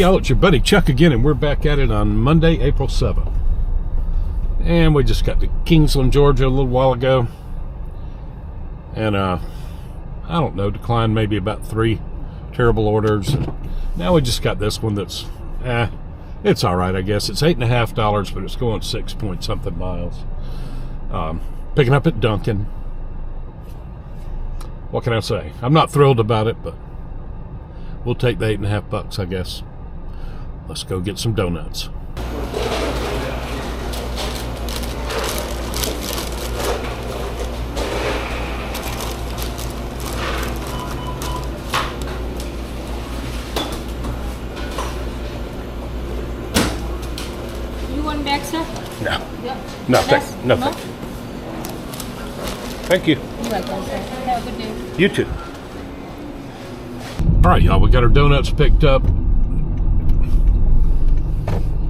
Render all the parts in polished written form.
y'all, it's your buddy Chuck again, and we're back at it on Monday, April 7th. And we just got to Kingsland, Georgia a little while ago. And, I don't know, declined maybe about 3 terrible orders. And now we just got this one that's, it's all right, I guess. It's $8.50, but it's going 6 point something miles. Picking up at Dunkin. What can I say? I'm not thrilled about it, but we'll take the $8.50, I guess. Let's go get some donuts. You want back, sir? No. Yep. No, thank you. Thank you. You're welcome, sir. Have a good day. You too. All right, y'all, we got our donuts picked up.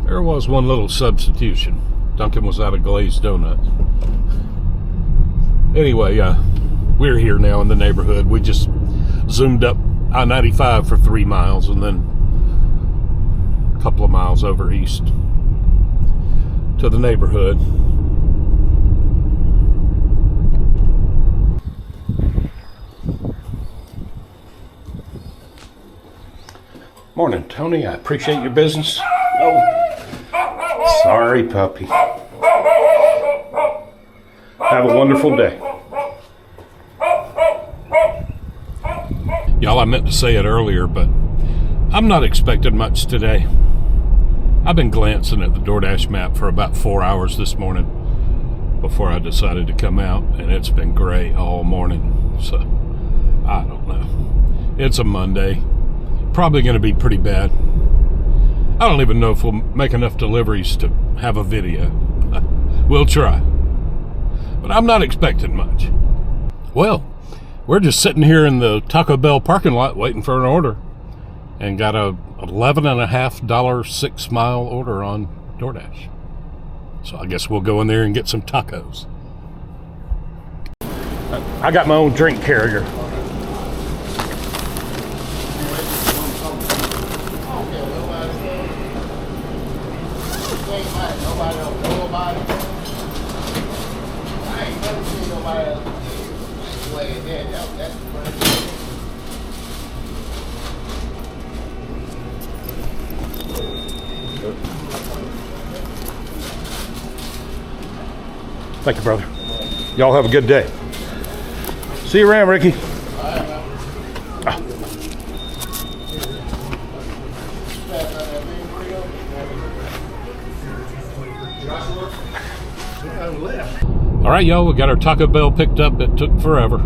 There was one little substitution. Dunkin was out of glazed donuts. Anyway, we're here now in the neighborhood. We just zoomed up I-95 for 3 miles and then a couple of miles over east to the neighborhood. Morning, Tony. I appreciate your business. Oh, sorry, puppy. Have a wonderful day. Y'all, I meant to say it earlier, but I'm not expecting much today. I've been glancing at the DoorDash map for about 4 hours this morning before I decided to come out, and it's been gray all morning. So, I don't know. It's a Monday. Probably going to be pretty bad. I don't even know if we'll make enough deliveries to have a video. We'll try. But I'm not expecting much. Well, we're just sitting here in the Taco Bell parking lot waiting for an order. And got a $11.50 6 mile order on DoorDash. So I guess we'll go in there and get some tacos. I got my own drink carrier. Thank you, brother. Y'all have a good day. See you around, Ricky. All right, y'all, we got our Taco Bell picked up. It took forever.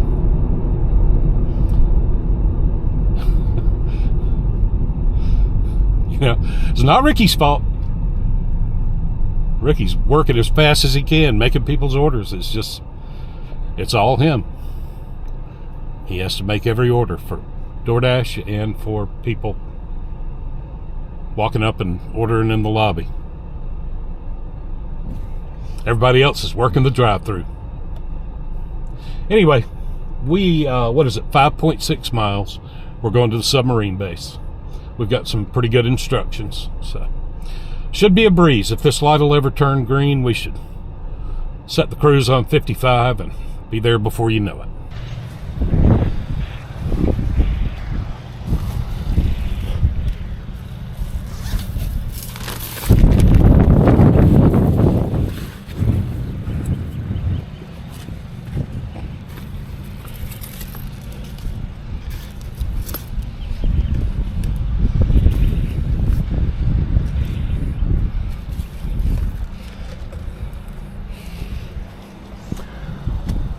You know, it's not Ricky's fault. Ricky's working as fast as he can, making people's orders. It's all him. He has to make every order for DoorDash and for people walking up and ordering in the lobby. Everybody else is working the drive-thru. Anyway, we, 5.6 miles. We're going to the Submarine base. We've got some pretty good instructions, so should be a breeze. If this light will ever turn green, we should set the cruise on 55 and be there before you know it.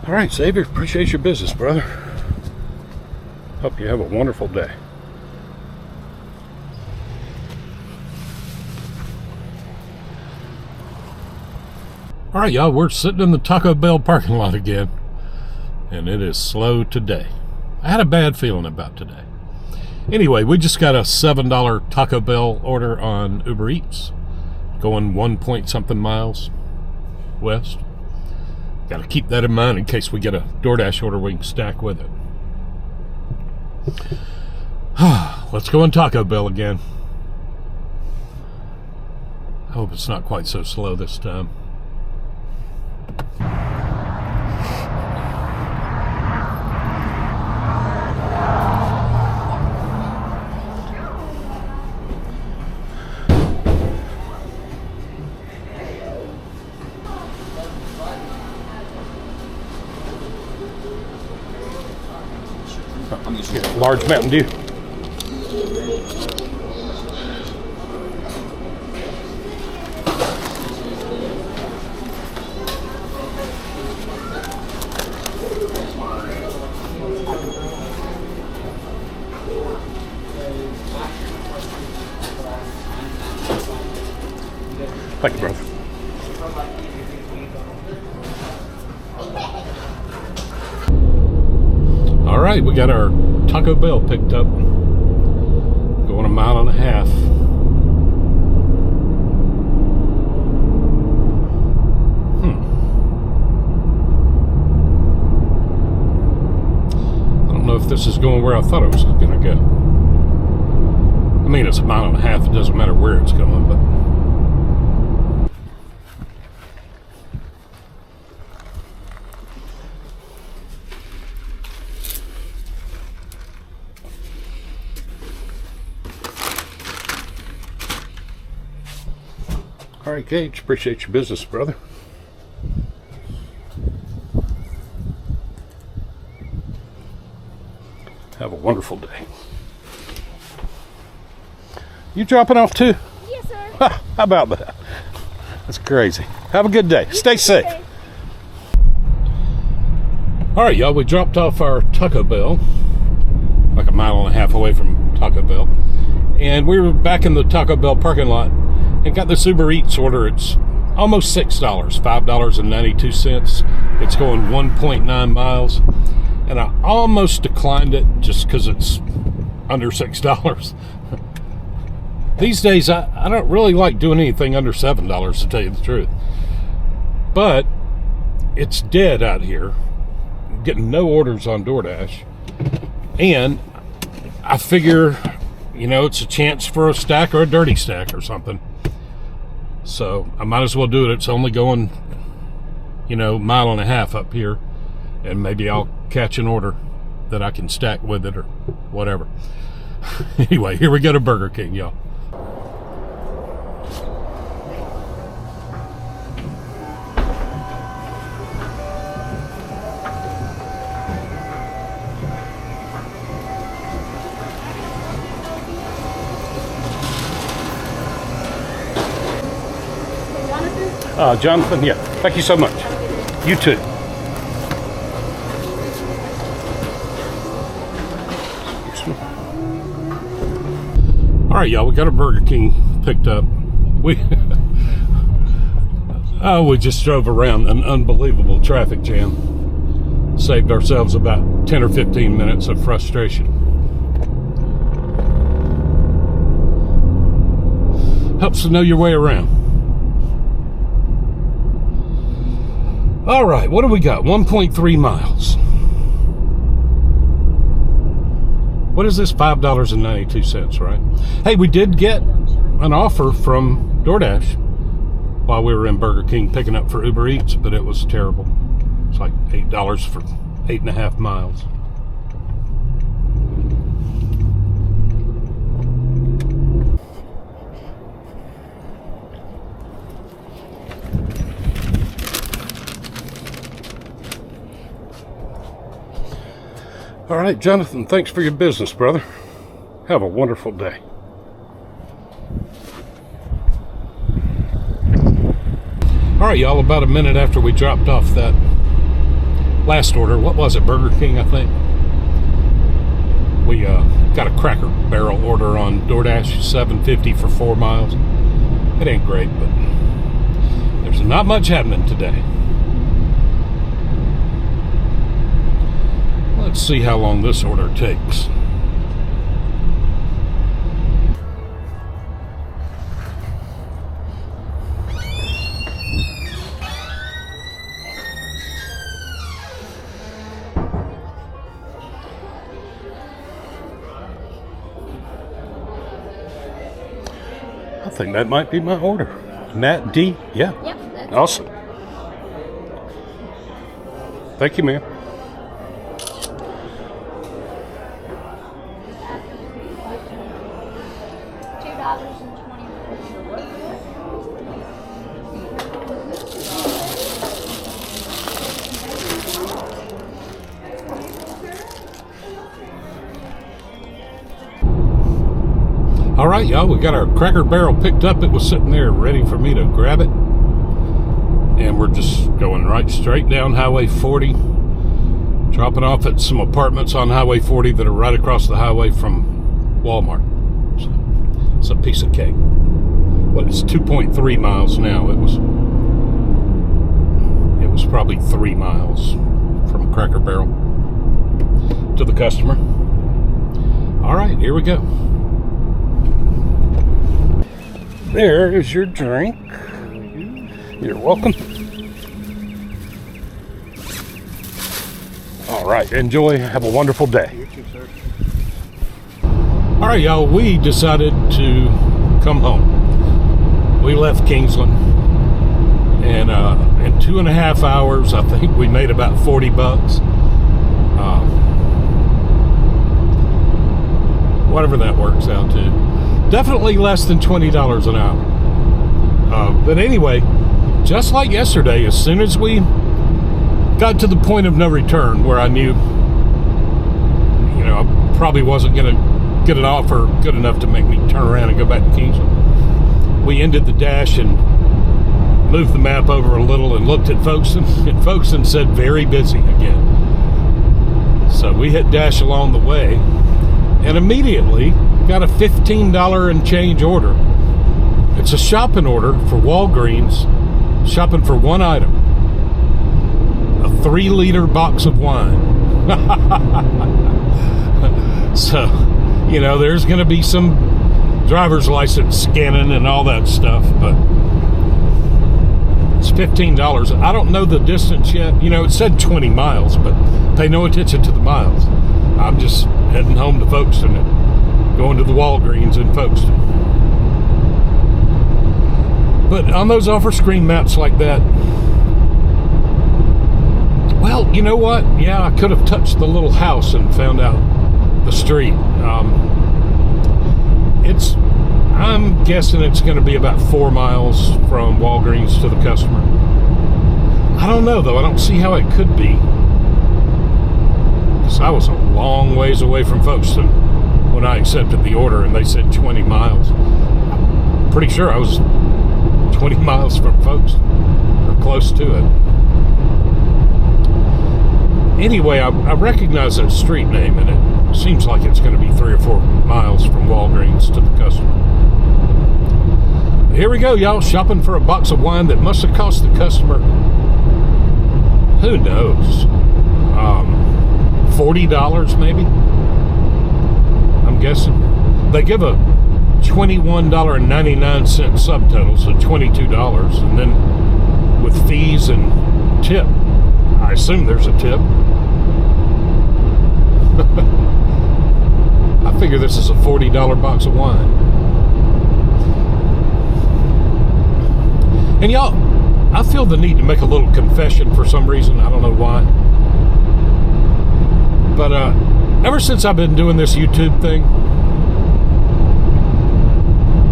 All right, Xavier, appreciate your business, brother. Hope you have a wonderful day. All right, y'all, we're sitting in the Taco Bell parking lot again, and it is slow today. I had a bad feeling about today. Anyway, we just got a $7 Taco Bell order on Uber Eats, going 1 point something miles west. Got to keep that in mind in case we get a DoorDash order we can stack with it. Let's go on Taco Bell again. I hope it's not quite so slow this time. Large Mountain Dew. Thank you, brother. All right, we got our Taco Bell picked up. Going 1.5 miles. I don't know if this is going where I thought it was going to go. I mean, it's 1.5 miles. It doesn't matter where it's going, but... All right, Gage, appreciate your business, brother. Have a wonderful day. You dropping off too? Yes, sir. How about that? That's crazy. Have a good day. Stay safe. All right, y'all, we dropped off our Taco Bell, like 1.5 miles away from Taco Bell. And we were back in the Taco Bell parking lot and got the Uber Eats order. It's almost $6, $5.92. It's going 1.9 miles. And I almost declined it just because it's under $6. These days, I don't really like doing anything under $7, to tell you the truth. But it's dead out here. I'm getting no orders on DoorDash. And I figure, you know, it's a chance for a stack or a dirty stack or something. So I might as well do it. It's only going, you know, 1.5 miles up here. And maybe I'll catch an order that I can stack with it or whatever. Anyway, here we go to Burger King, y'all. Jonathan, yeah. Thank you so much. You too. All right, y'all. We got a Burger King picked up. We just drove around an unbelievable traffic jam. Saved ourselves about 10 or 15 minutes of frustration. Helps to know your way around. All right, what do we got? 1.3 miles. What is this? $5.92, right? Hey, we did get an offer from DoorDash while we were in Burger King picking up for Uber Eats, but it was terrible. It's like $8 for 8.5 miles. All right, Jonathan, thanks for your business, brother. Have a wonderful day. All right, y'all, about a minute after we dropped off that last order, what was it, Burger King, I think? We got a Cracker Barrel order on DoorDash, $7.50 for 4 miles. It ain't great, but there's not much happening today. Let's see how long this order takes. I think that might be my order. Nat D? Yeah. Yep. That's Awesome. Thank you, ma'am. All right, y'all, we got our Cracker Barrel picked up. It was sitting there ready for me to grab it. And we're just going right straight down Highway 40, dropping off at some apartments on Highway 40 that are right across the highway from Walmart. So it's a piece of cake. Well, it's 2.3 miles now. It was probably 3 miles from Cracker Barrel to the customer. All right, here we go. There is your drink. You're welcome. All right, enjoy. Have a wonderful day. You too, sir. All right, y'all, we decided to come home. We left Kingsland, and in 2.5 hours, I think we made about $40. Whatever that works out to. Definitely less than $20 an hour. But anyway, just like yesterday, as soon as we got to the point of no return where I knew, I probably wasn't going to get an offer good enough to make me turn around and go back to Kingsland, we ended the dash and moved the map over a little and looked at Folkestone, and Folkestone said very busy again. So we hit dash along the way and immediately got a $15 and change order. It's a shopping order for Walgreens, shopping for one item, a 3-liter box of wine. So, there's going to be some driver's license scanning and all that stuff, but it's $15. I don't know the distance yet. It said 20 miles, but pay no attention to the miles. I'm just heading home to Folkestone and going to the Walgreens in Folkestone. But on those offer screen maps like that, well, you know what? Yeah, I could have touched the little house and found out the street. I'm guessing it's going to be about 4 miles from Walgreens to the customer. I don't know, though. I don't see how it could be. Because I was a long ways away from Folkestone when I accepted the order, and they said 20 miles. I'm pretty sure I was 20 miles from Folkestone, or close to it. Anyway, I recognize that street name, and it seems like it's going to be 3 or 4 miles from Walgreens to the customer. Here we go, y'all, shopping for a box of wine that must have cost the customer, who knows, $40 maybe, I'm guessing. They give a $21.99 subtotal, so $22, and then with fees and tip, I assume there's a tip. I figure this is a $40 box of wine. And y'all, I feel the need to make a little confession for some reason. I don't know why. But ever since I've been doing this YouTube thing,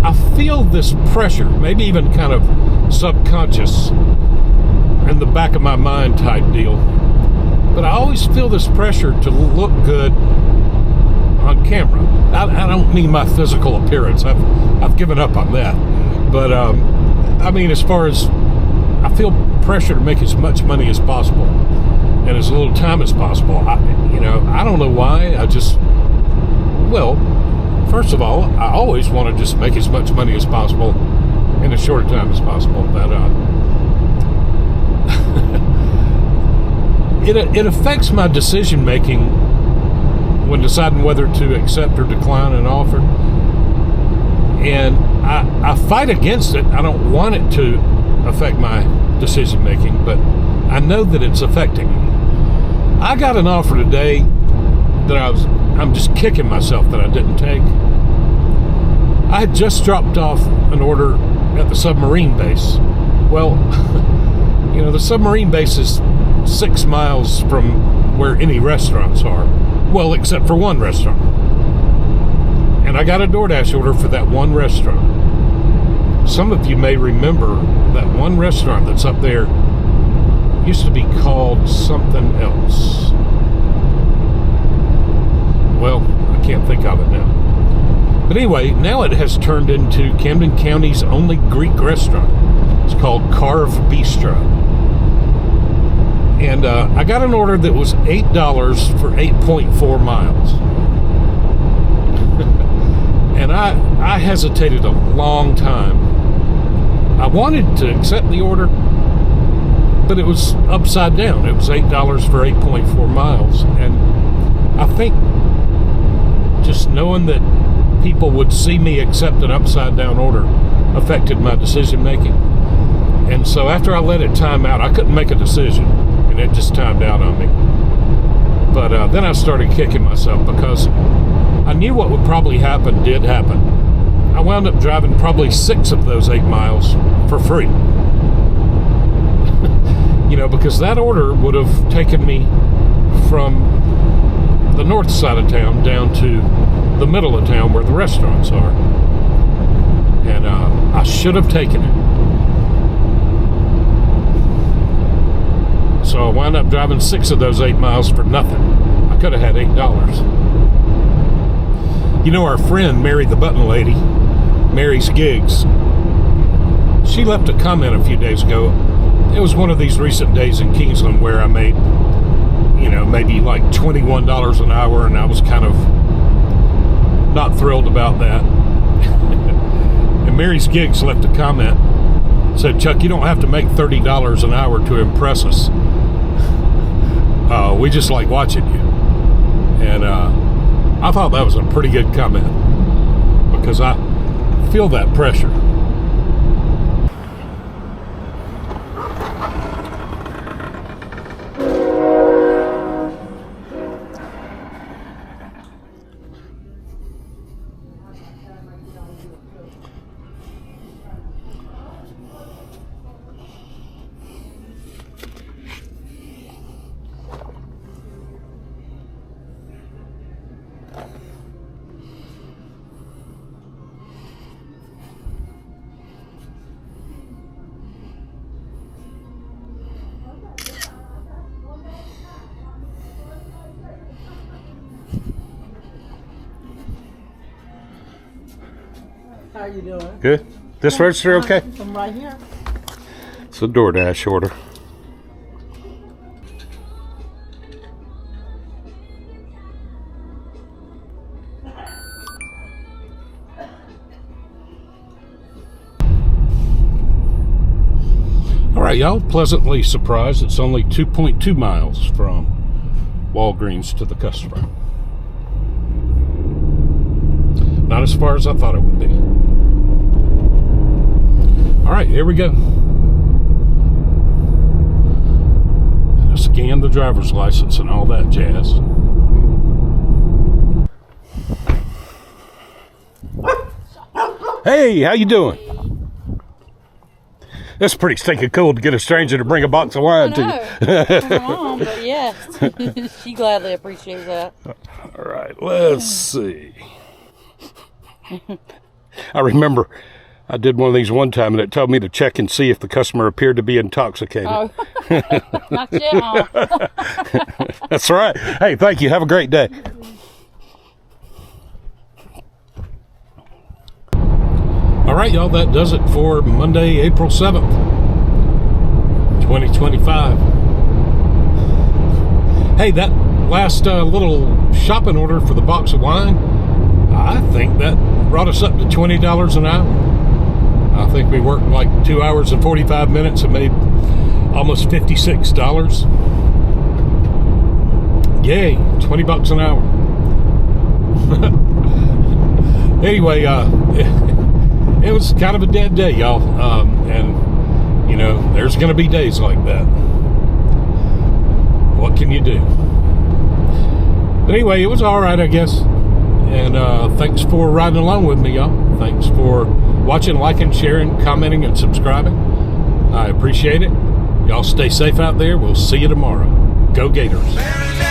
I feel this pressure, maybe even kind of subconscious, in the back of my mind type deal. But I always feel this pressure to look good on camera. I don't mean my physical appearance. I've given up on that. But I mean, as far as I feel pressure to make as much money as possible and as little time as possible. I don't know why. First of all, I always want to just make as much money as possible in as short a time as possible. But it affects my decision making when deciding whether to accept or decline an offer. And I fight against it. I don't want it to affect my decision making, but I know that it's affecting me. I got an offer today that I'm just kicking myself that I didn't take. I had just dropped off an order at the Submarine base. Well, the Submarine base is 6 miles from where any restaurants are. Well, except for one restaurant. And I got a DoorDash order for that one restaurant. Some of you may remember that one restaurant that's up there used to be called something else. Well, I can't think of it now. But anyway, now it has turned into Camden County's only Greek restaurant. It's called Carve Bistro. And I got an order that was $8 for 8.4 miles. And I hesitated a long time. I wanted to accept the order, but it was upside down. It was $8 for 8.4 miles. And I think just knowing that people would see me accept an upside down order affected my decision making. And so after I let it time out, I couldn't make a decision, and it just timed out on me. But then I started kicking myself because I knew what would probably happen did happen. I wound up driving probably 6 of those 8 miles for free. Because that order would have taken me from the north side of town down to the middle of town where the restaurants are. And I should have taken it. So I wound up driving 6 of those 8 miles for nothing. I could have had $8. Our friend Mary the Button Lady, Mary's Gigs, she left a comment a few days ago. It was one of these recent days in Kingsland where I made, maybe like $21 an hour, and I was kind of not thrilled about that. And Mary's Gigs left a comment, said, "Chuck, you don't have to make $30 an hour to impress us. We just like watching you." And I thought that was a pretty good comment because I feel that pressure. How you doing? Good. This register okay? I'm right here. It's a DoorDash order. All right, y'all. Pleasantly surprised. It's only 2.2 miles from Walgreens to the customer. Not as far as I thought it would be. All right, here we go. Scan the driver's license and all that jazz. Hey, how you doing? That's pretty stinking cool to get a stranger to bring a box of wine to you. Mom, but yes, she gladly appreciates that. All right, let's see. I remember I did one of these one time, and it told me to check and see if the customer appeared to be intoxicated. Oh, not yet, Mom. That's right. Hey, thank you. Have a great day. All right, y'all, that does it for Monday, April 7th, 2025. Hey, that last little shopping order for the box of wine, I think that brought us up to $20 an hour. I think we worked like 2 hours and 45 minutes and made almost $56. Yay, $20 an hour. Anyway, it was kind of a dead day, y'all. And, there's going to be days like that. What can you do? But anyway, it was all right, I guess. And thanks for riding along with me, y'all. Thanks for watching, liking, sharing, commenting, and subscribing. I appreciate it. Y'all stay safe out there. We'll see you tomorrow. Go Gators.